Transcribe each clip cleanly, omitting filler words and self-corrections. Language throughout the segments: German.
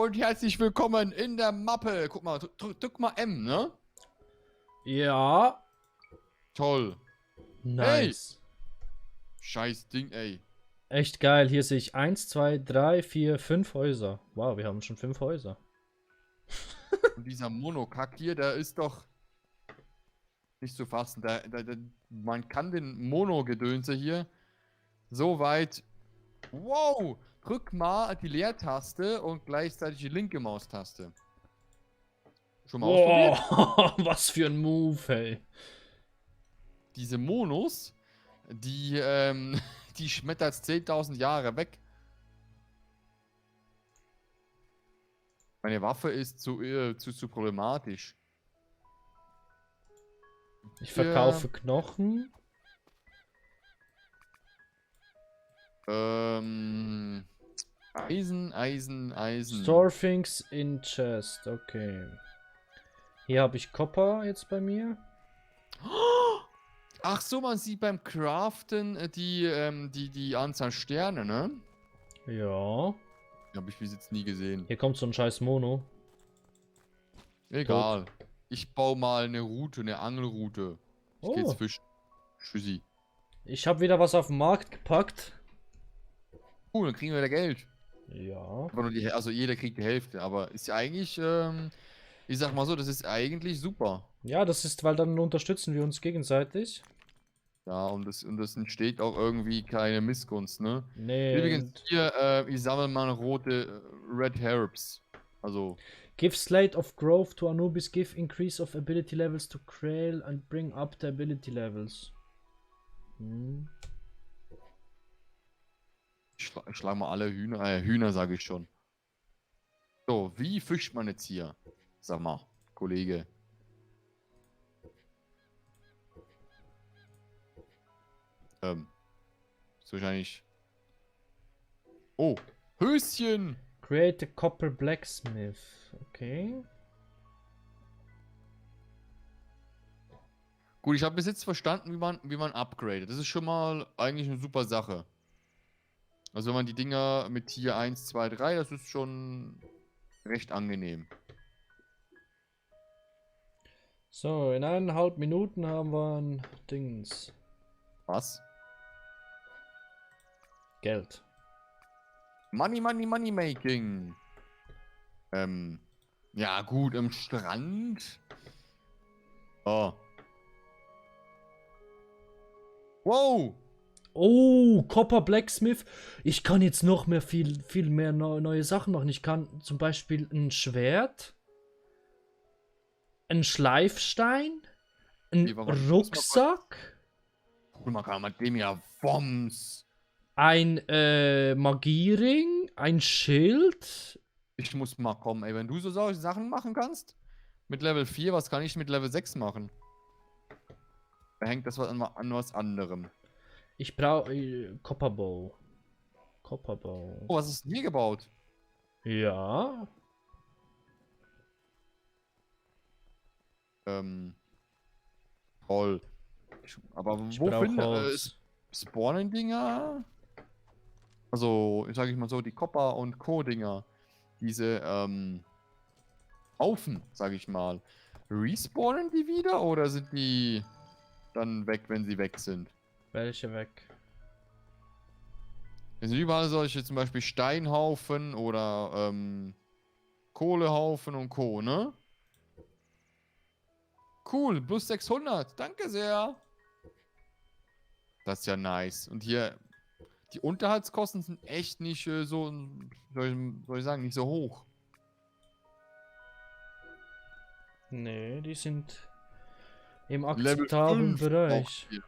und herzlich willkommen in der Mappe. Guck mal, drück mal M, ne? Ja. Toll. Hey! Nice. Scheiß Ding, ey. Echt geil. Hier sehe ich 1, 2, 3, 4, 5 Häuser. Wow, wir haben schon 5 Häuser. Und dieser Monokack hier, der ist doch nicht zu fassen. Man kann den Mono-Gedönse hier so weit... Wow! Drück mal die Leertaste und gleichzeitig die linke Maustaste. Schon mal ausprobiert? Wow, was für ein Move, hey. Diese Monos, die, die schmettert 10.000 Jahre weg. Meine Waffe ist zu problematisch. Ich verkaufe Knochen. Eisen. Store things in chest. Okay. Hier habe ich Copper jetzt bei mir. Ach so, man sieht beim Craften die Anzahl Sterne, ne? Ja. Habe ich bis jetzt nie gesehen. Hier kommt so ein scheiß Mono. Egal. Ich baue mal eine Route, eine Angelroute. Ich geh jetzt Oh. fischen. Tschüssi. Ich habe wieder was auf den Markt gepackt. Cool, dann kriegen wir wieder Geld. Ja. Aber nur also jeder kriegt die Hälfte. Aber ist ja eigentlich, ich sag mal so, das ist eigentlich super. Ja, das ist, weil dann unterstützen wir uns gegenseitig. Ja, und das entsteht auch irgendwie keine Missgunst, ne? Nee. Übrigens, hier, ich sammle mal rote Red Herbs. Also, Give Slate of Growth to Anubis, give increase of ability levels to Krail and bring up the ability levels. Hm. ich schlag mal alle Hühner sage ich schon. So, wie fischt man jetzt hier? Sag mal, Kollege. Ist wahrscheinlich... Oh, Höschen! Create a copper blacksmith. Okay. Gut, ich habe bis jetzt verstanden, wie man upgradet. Das ist schon mal eigentlich eine super Sache. Also wenn man die Dinger mit Tier 1, 2, 3, das ist schon recht angenehm. So, in 1,5 Minuten haben wir ein Dings. Was? Geld. Money making. Ja gut, im Strand. Oh. Wow! Oh, Copper Blacksmith. Ich kann jetzt noch mehr viel mehr neue Sachen machen. Ich kann zum Beispiel ein Schwert, ein Schleifstein, ein Nee, warum? Rucksack, Cool, man kann mit dem ja Bombs. ein Magiering, ein Schild. Ich muss mal kommen, ey. Wenn du so solche Sachen machen kannst, mit Level 4, was kann ich mit Level 6 machen? Da hängt das an was anderem. Ich brauche Copperbow. Copperbow. Oh, was ist denn hier gebaut? Ja. Toll. Aber Ich wo brauche finde Holz. Spawnen-Dinger? Also, sag ich mal so, die Copper- und Co-Dinger. Diese, Haufen, sag ich mal. Respawnen die wieder oder sind die dann weg, wenn sie weg sind? Welche weg? Es sind überall solche zum Beispiel Steinhaufen oder Kohlehaufen und Co., ne? Cool, plus 600. Danke sehr. Das ist ja nice. Und hier, die Unterhaltskosten sind echt nicht so, soll ich sagen, nicht so hoch. Nee, die sind im Level akzeptablen 5 brauchen Bereich. wir.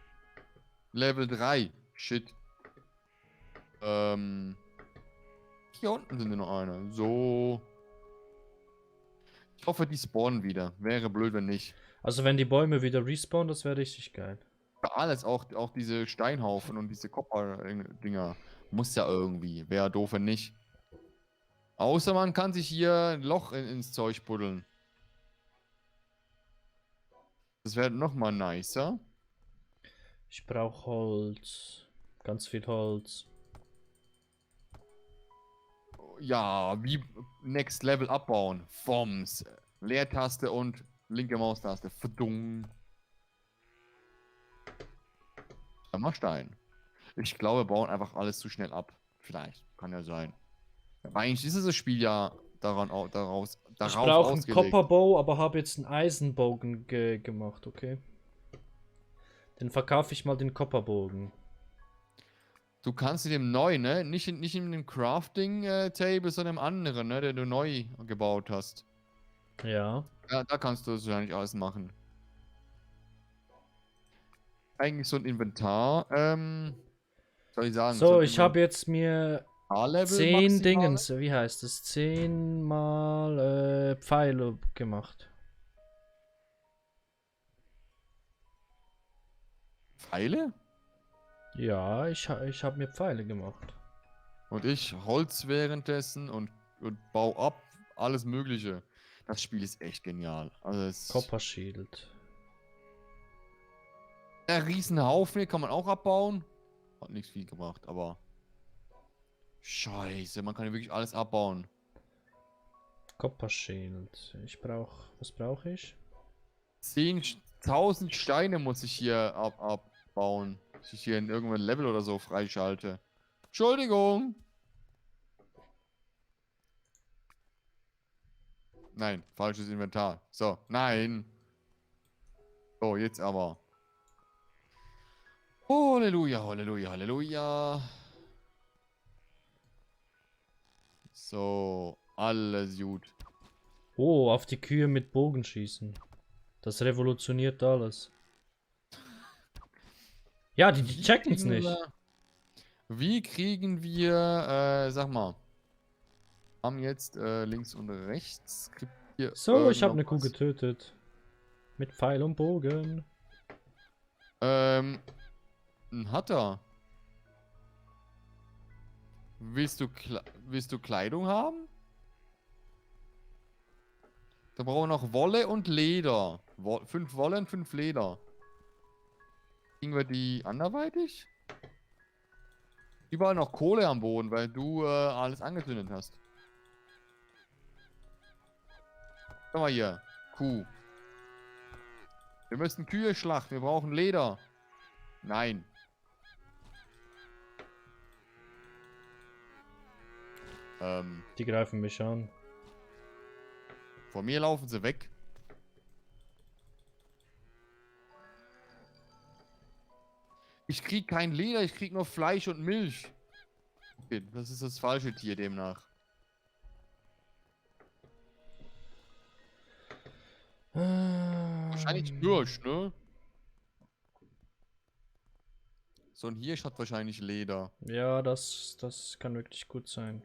Level 3. Shit. Hier unten sind noch eine. So. Ich hoffe, die spawnen wieder. Wäre blöd, wenn nicht. Also wenn die Bäume wieder respawnen, das wäre richtig geil. Alles, auch diese Steinhaufen und diese Kopper-Dinger. Muss ja irgendwie. Wäre doof, wenn nicht. Außer man kann sich hier ein Loch ins Zeug buddeln. Das wäre nochmal nicer. Ich brauche Holz. Ganz viel Holz. Ja, wie Next Level abbauen. FOMS. Leertaste und linke Maustaste. Verdung. Stein. Ich glaube, wir bauen einfach alles zu schnell ab. Vielleicht. Kann ja sein. Aber eigentlich ist das Spiel ja darauf Ich brauche einen ausgelegt. Copperbow, aber habe jetzt einen Eisenbogen gemacht, okay? Dann verkaufe ich mal den Copperbogen. Du kannst in dem neu, ne? Nicht in dem Crafting-Table, sondern im anderen, ne? Der du neu gebaut hast. Ja. Ja, da kannst du das wahrscheinlich alles machen. Eigentlich so ein Inventar, soll ich sagen, so So, ein ich habe jetzt mir Inventarlevel 10 maximal. Dingens, wie heißt es? 10 mal Pfeile gemacht. Pfeile? Ja, ich habe mir Pfeile gemacht. Und ich Holz währenddessen und bau ab, alles Mögliche. Das Spiel ist echt genial. Also es Copper Shield. ein Riesenhaufen, hier kann man auch abbauen. Hat nichts viel gebracht, aber Scheiße, man kann hier wirklich alles abbauen. Copper Shield. Was brauche ich? 10.000 Steine muss ich hier abbauen. Dass ich hier in irgendeinem Level oder so freischalte. Entschuldigung. Nein, falsches Inventar. So, nein. So, jetzt aber. Halleluja, Halleluja, Halleluja. So, alles gut. Oh, auf die Kühe mit Bogen schießen. Das revolutioniert alles. Ja, die checken's nicht. Wie kriegen wir, sag mal, haben jetzt links und rechts. Gibt hier So, ich habe eine Kuh irgendwas? getötet. Mit Pfeil und Bogen. Ähm, hat er. Willst du Kleidung haben? Da brauchen wir noch Wolle und Leder. 5 Wolle und 5 Leder. Kriegen wir die anderweitig? Überall noch Kohle am Boden, weil du alles angezündet hast. Schau mal hier. Kuh. Wir müssen Kühe schlachten. Wir brauchen Leder. Nein. Die greifen mich an. Von mir laufen sie weg. Ich krieg kein Leder, ich krieg nur Fleisch und Milch. Okay, das ist das falsche Tier demnach. Wahrscheinlich Hirsch, ne? So ein Hirsch hat wahrscheinlich Leder. Ja, das kann wirklich gut sein.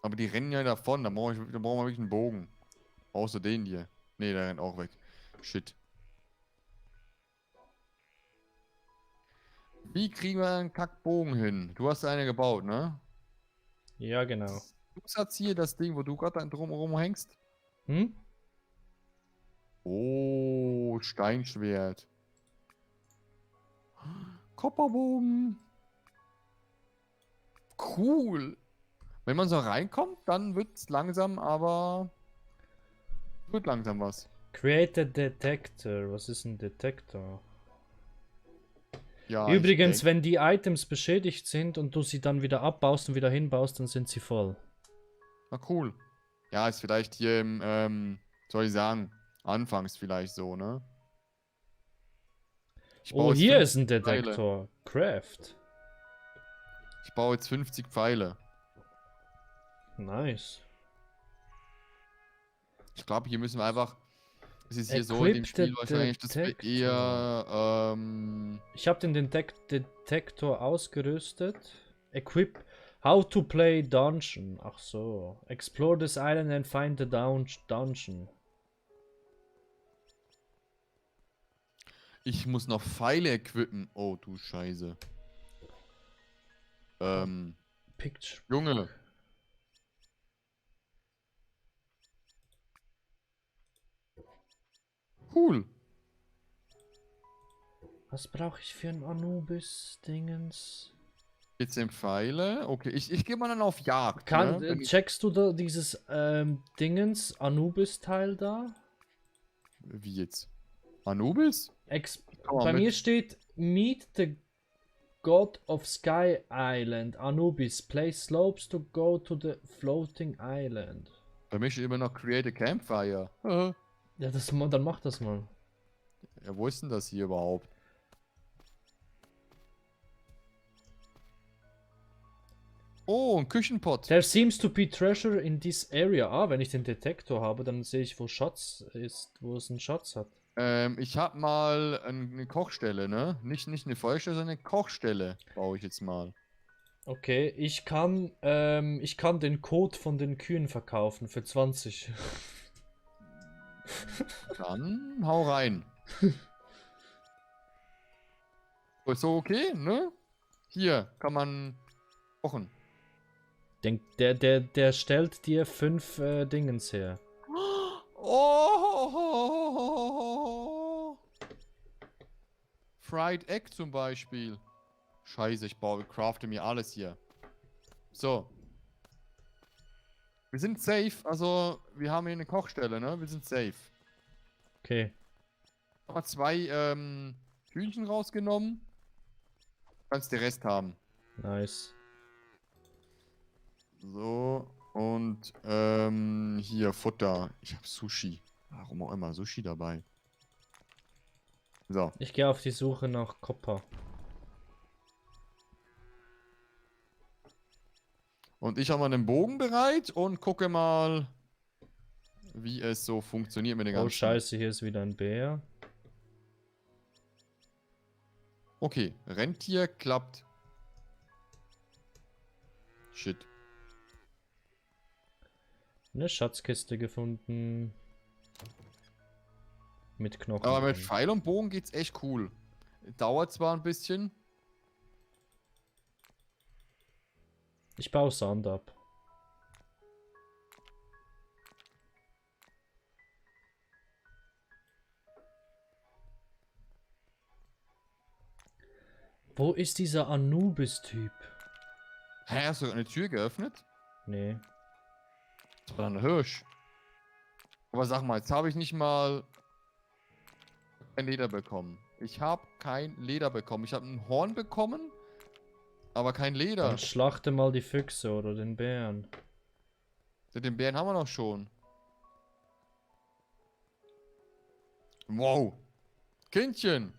Aber die rennen ja davon, da brauchen wir wirklich einen Bogen. Brauchst du den hier? Ne, der rennt auch weg. Shit. Wie kriegen wir einen Kackbogen hin? Du hast eine gebaut, ne? Ja, genau. Zusatz hier, das Ding, wo du gerade drumherum hängst. Hm? Oh, Steinschwert. Kopperbogen. Cool. Wenn man so reinkommt, dann wird's langsam, aber wird langsam was. Create a Detector. Was ist ein Detektor? Ja, ich Übrigens, denke. wenn die Items beschädigt sind und du sie dann wieder abbaust und wieder hinbaust, dann sind sie voll. Na cool. Ja, ist vielleicht hier im, soll ich sagen, anfangs vielleicht so, ne? Ich baue Oh, jetzt hier ist 50 ein Pfeile. Detektor. Craft. Ich baue jetzt 50 Pfeile. Nice. Ich glaube, hier müssen wir einfach. Es ist hier so in dem Equip the Spiel wahrscheinlich, dass wir Detector. eher, Ich habe den Detektor ausgerüstet. Equip. How to play Dungeon. Ach so. Explore this island and find the dungeon. ich muss noch Pfeile equippen. Oh, du Scheiße. Picture. Junge. Cool. Was brauche ich für ein Anubis-Dingens? Jetzt sind Pfeile. Okay, ich gehe mal dann auf Jagd. Kann, Ne? Wenn ich, checkst du da dieses Dingens Anubis-Teil da? wie jetzt? Anubis? Komm mal Bei mir mit. steht Meet the God of Sky Island, Anubis. Play slopes to go to the floating island. Bei mir steht immer noch Create a Campfire. Ja, dann mach das mal. Ja, wo ist denn das hier überhaupt? Oh, ein Küchenpott. There seems to be treasure in this area. Ah, wenn ich den Detektor habe, dann sehe ich, wo Schatz ist, wo es einen Schatz hat. Ich habe mal eine Kochstelle, ne? Nicht eine Feuerstelle, sondern eine Kochstelle baue ich jetzt mal. Okay, ich kann den Code von den Kühen verkaufen für 20. Dann hau rein. Ist so okay, ne? Hier kann man kochen. Der stellt dir 5 Dingens her. Oh! Fried Egg zum Beispiel. Scheiße, ich crafte mir alles hier. So. Wir sind safe, also wir haben hier eine Kochstelle, ne? Wir sind safe. Okay. Mal 2 Hühnchen rausgenommen. Kannst den Rest haben. Nice. So, und hier Futter. Ich habe Sushi. Warum auch immer, Sushi dabei. So. Ich gehe auf die Suche nach Copper. Und ich habe mal einen Bogen bereit und gucke mal, wie es so funktioniert mit den ganzen. Oh Scheiße, hier ist wieder ein Bär. Okay, Rentier klappt. Shit. Eine Schatzkiste gefunden. Mit Knochen. Aber mit drin. Pfeil und Bogen geht's echt cool. Dauert zwar ein bisschen. Ich baue Sand ab. Wo ist dieser Anubis-Typ? Hä, hast du eine Tür geöffnet? Nee. Das war ein Hirsch. Aber sag mal, jetzt habe ich nicht mal kein Leder bekommen. Ich habe kein Leder bekommen. Ich habe ein Horn bekommen, aber kein Leder. Dann schlachte mal die Füchse oder den Bären. Den Bären haben wir noch schon. Wow. Kindchen.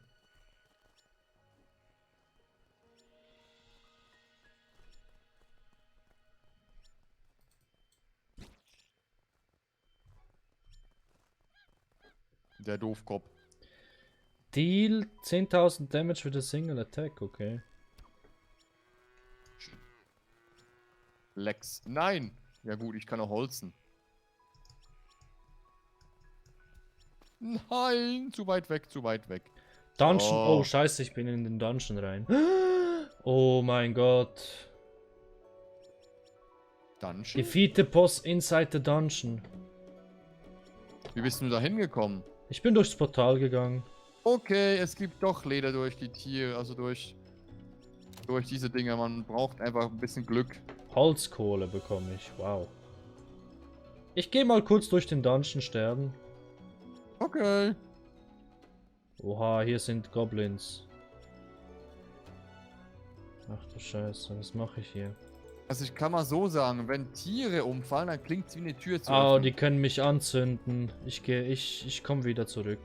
Der Doofkopf. Deal 10.000 Damage with a single attack, okay. Lex. Nein. Ja gut, ich kann auch holzen. Nein, zu weit weg, zu weit weg. Dungeon. Oh. Oh, scheiße, ich bin in den Dungeon rein. Oh mein Gott. Dungeon? Defeat the boss inside the dungeon. Wie bist du da hingekommen? Ich bin durchs Portal gegangen. Okay, es gibt doch Leder durch die Tiere, also durch diese Dinger. Man braucht einfach ein bisschen Glück. Holzkohle bekomme ich. Wow. Ich gehe mal kurz durch den Dungeon sterben. Okay. Oha, hier sind Goblins. Ach du Scheiße, was mache ich hier? Also ich kann mal so sagen, wenn Tiere umfallen, dann klingt es wie eine Tür zu Oh, öffnen. die können mich anzünden. Ich komme wieder zurück.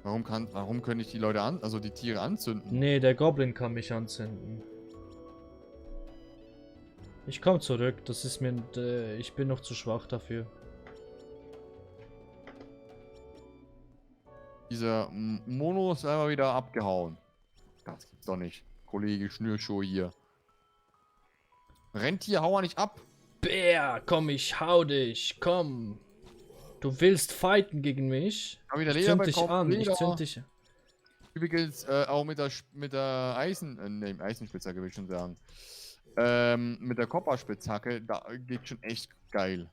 Warum können nicht die Leute also die Tiere anzünden? Nee, der Goblin kann mich anzünden. Ich komme zurück, das ist mir... ich bin noch zu schwach dafür. Dieser Mono ist einmal wieder abgehauen. Das gibt's doch nicht. Kollege Schnürschuh hier. Rentier, hau mal nicht ab. Bär, komm, ich hau dich, komm. Du willst fighten gegen mich? Hab wieder Ich Leder zünd dich bekommen, an, ich Leder. zünd dich... Übrigens auch mit der Eisenspitzhacke will ich schon sagen. Mit der Kopperspitzhacke, da geht schon echt geil.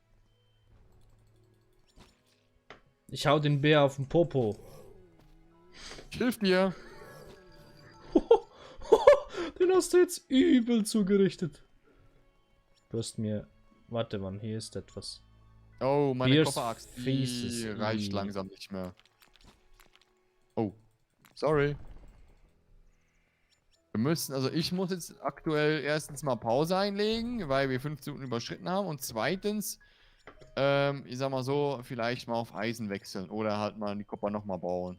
Ich hau den Bär auf den Popo. Ich hilf dir. Den hast du jetzt übel zugerichtet. Du hast mir... Warte, Mann, hier ist etwas. Oh, meine Fierce Kopperaxt, Faces. die reicht langsam nicht mehr. Oh, sorry. Wir müssen, also ich muss jetzt aktuell erstens mal Pause einlegen, weil wir 15 Minuten überschritten haben. Und zweitens, ich sag mal so, vielleicht mal auf Eisen wechseln oder halt mal die Kopper nochmal bauen.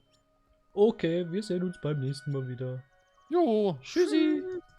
Okay, wir sehen uns beim nächsten Mal wieder. Jo, Tschüssi. tschüss.